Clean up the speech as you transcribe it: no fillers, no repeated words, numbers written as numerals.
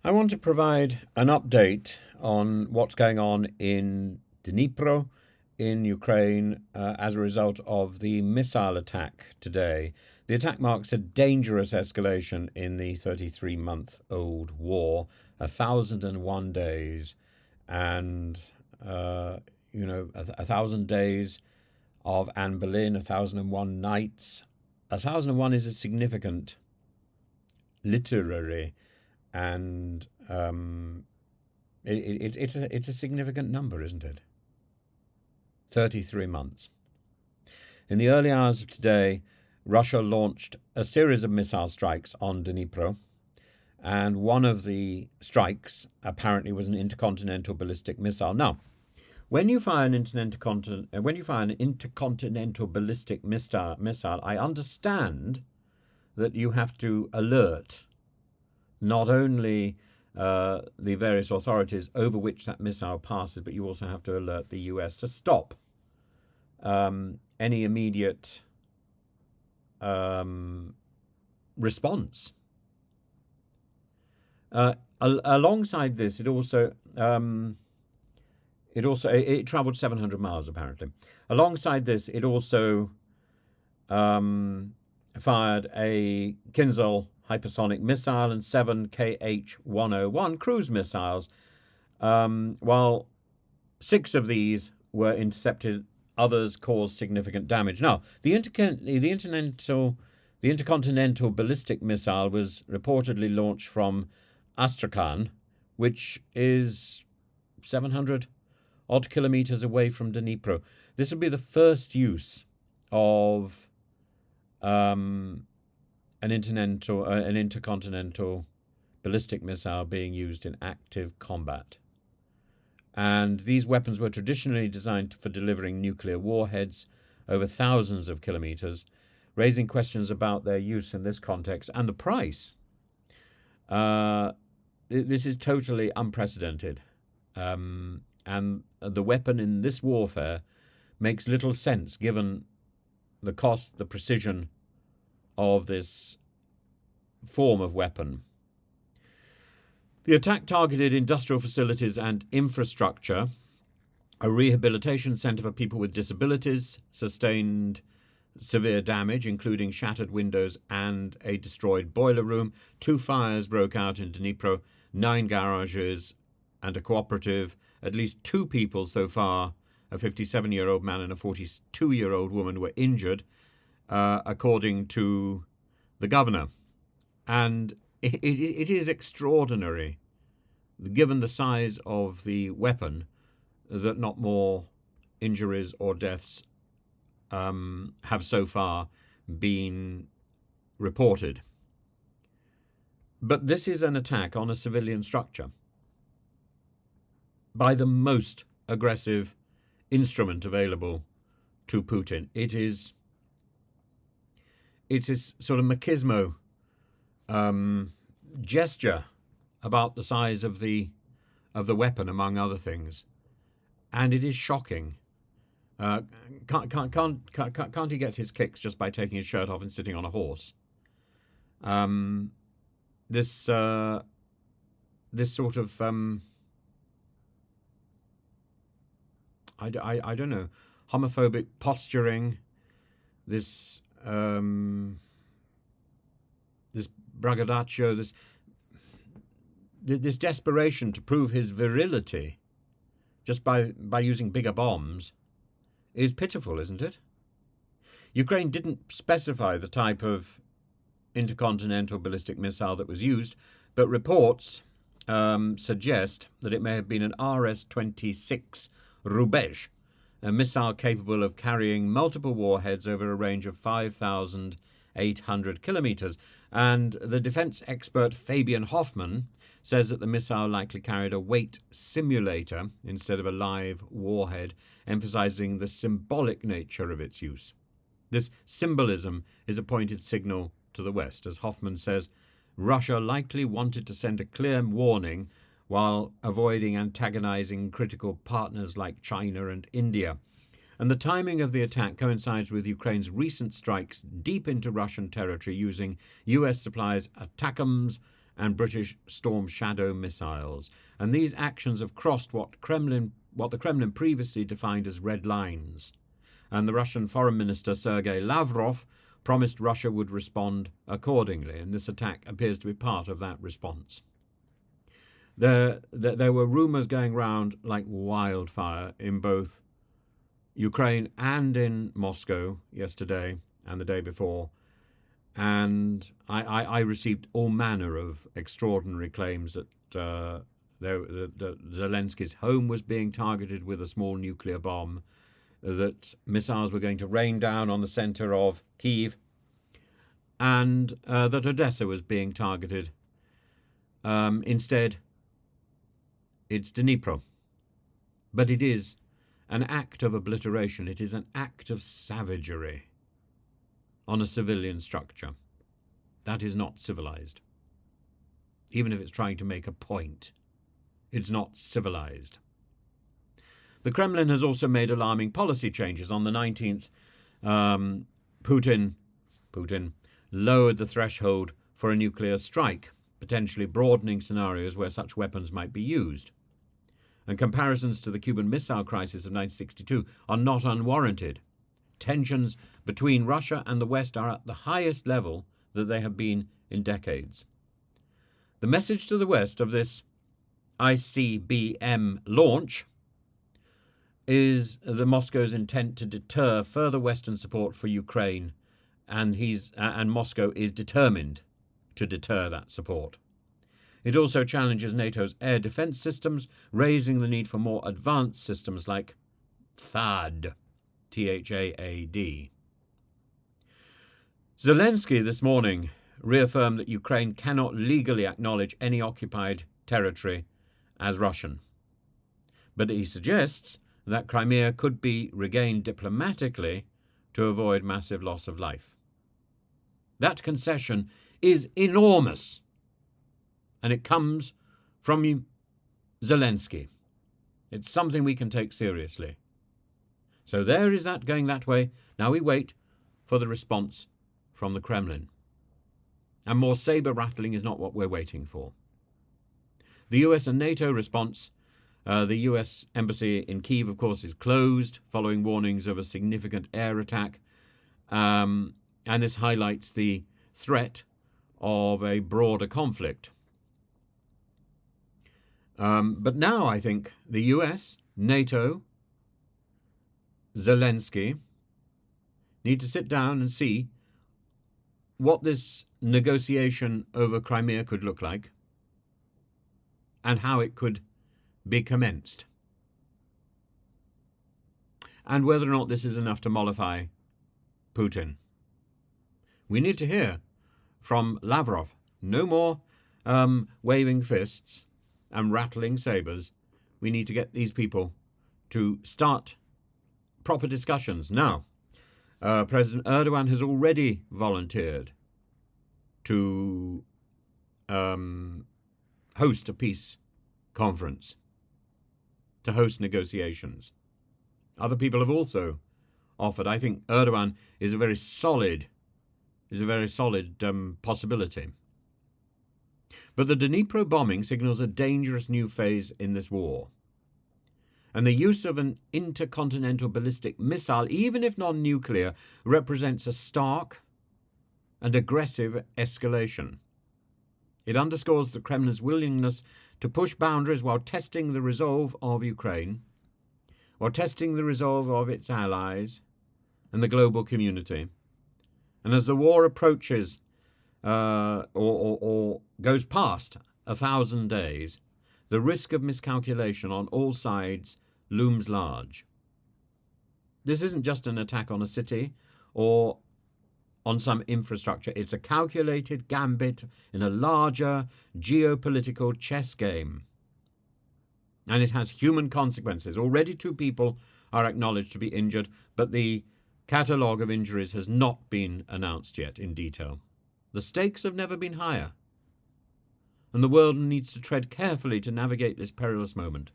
I want to provide an update on what's going on in Dnipro in Ukraine as a result of the missile attack today. The attack marks a dangerous escalation in the 33-month-old war, 1,001 days, and, a thousand days of Anne Boleyn, 1,001 nights. 1,001 is a significant literary and it's a significant number, isn't it? 33 months. In the early hours of today, Russia launched a series of missile strikes on Dnipro, and one of the strikes apparently was an intercontinental ballistic missile. Now, when you fire an intercontinental ballistic missile, I understand that you have to alert not only the various authorities over which that missile passes, but you also have to alert the US to stop any immediate response. Alongside this, it travelled 700 miles apparently. Alongside this, it also fired a Kinzhal hypersonic missile and 7 KH-101 cruise missiles, while 6 of these were intercepted. Others caused significant damage. Now, the intercontinental ballistic missile was reportedly launched from Astrakhan, which is 700 odd kilometers away from Dnipro. This will be the first use of an intercontinental ballistic missile being used in active combat. And these weapons were traditionally designed for delivering nuclear warheads over thousands of kilometers, raising questions about their use in this context and the price. This is totally unprecedented. And the weapon in this warfare makes little sense given the cost, the precision of this form of weapon. The attack targeted industrial facilities and infrastructure. A rehabilitation centre for people with disabilities sustained severe damage, including shattered windows and a destroyed boiler room. 2 fires broke out in Dnipro, 9 garages and a cooperative. At least 2 people so far, a 57-year-old man and a 42-year-old woman, were injured, according to the governor. And it is extraordinary, given the size of the weapon, that not more injuries or deaths have so far been reported. But this is an attack on a civilian structure by the most aggressive instrument available to Putin. It is sort of machismo gesture about the size of the weapon, among other things, and it is shocking. Can't he get his kicks just by taking his shirt off and sitting on a horse? This sort of I don't know, homophobic posturing, this braggadocio, this desperation to prove his virility just by using bigger bombs is pitiful, isn't it? Ukraine didn't specify the type of intercontinental ballistic missile that was used, but reports suggest that it may have been an RS-26 Rubezh, a missile capable of carrying multiple warheads over a range of 5,800 kilometers. And the defense expert Fabian Hoffman says that the missile likely carried a weight simulator instead of a live warhead, emphasizing the symbolic nature of its use. This symbolism is a pointed signal to the West. As Hoffman says, Russia likely wanted to send a clear warning while avoiding antagonizing critical partners like China and India. And the timing of the attack coincides with Ukraine's recent strikes deep into Russian territory using US supplies ATACMS and British Storm Shadow missiles. And these actions have crossed what the Kremlin previously defined as red lines. And the Russian Foreign Minister Sergei Lavrov promised Russia would respond accordingly, and this attack appears to be part of that response. There were rumours going round like wildfire in both Ukraine and in Moscow yesterday and the day before, and I received all manner of extraordinary claims that Zelensky's home was being targeted with a small nuclear bomb, that missiles were going to rain down on the centre of Kyiv, and that Odessa was being targeted. Instead, it's Dnipro. But it is an act of obliteration. It is an act of savagery on a civilian structure. That is not civilized. Even if it's trying to make a point, it's not civilized. The Kremlin has also made alarming policy changes. On the 19th, Putin lowered the threshold for a nuclear strike, potentially broadening scenarios where such weapons might be used. And comparisons to the Cuban Missile Crisis of 1962 are not unwarranted. Tensions between Russia and the West are at the highest level that they have been in decades. The message to the West of this ICBM launch is the Moscow's intent to deter further Western support for Ukraine, and Moscow is determined to deter that support. It also challenges NATO's air defense systems, raising the need for more advanced systems like THAAD, THAAD. Zelensky this morning reaffirmed that Ukraine cannot legally acknowledge any occupied territory as Russian. But he suggests that Crimea could be regained diplomatically to avoid massive loss of life. That concession is enormous, and it comes from Zelensky. It's something we can take seriously. So there is that going that way. Now we wait for the response from the Kremlin. And more saber-rattling is not what we're waiting for. The US and NATO response. The US embassy in Kyiv, of course, is closed following warnings of a significant air attack. And this highlights the threat of a broader conflict. But now I think the US, NATO, Zelensky need to sit down and see what this negotiation over Crimea could look like and how it could be commenced, and whether or not this is enough to mollify Putin. We need to hear from Lavrov. No more waving fists and rattling sabres. We need to get these people to start proper discussions. Now, President Erdogan has already volunteered to host a peace conference, to host negotiations. Other people have also offered. I think Erdogan is a very solid possibility. But the Dnipro bombing signals a dangerous new phase in this war. And the use of an intercontinental ballistic missile, even if non-nuclear, represents a stark and aggressive escalation. It underscores the Kremlin's willingness to push boundaries while testing the resolve of Ukraine, while testing the resolve of its allies and the global community. And as the war approaches or goes past 1,000 days, the risk of miscalculation on all sides looms large. This isn't just an attack on a city or on some infrastructure. It's a calculated gambit in a larger geopolitical chess game. And it has human consequences. Already 2 people are acknowledged to be injured, but the catalogue of injuries has not been announced yet in detail. The stakes have never been higher, and the world needs to tread carefully to navigate this perilous moment.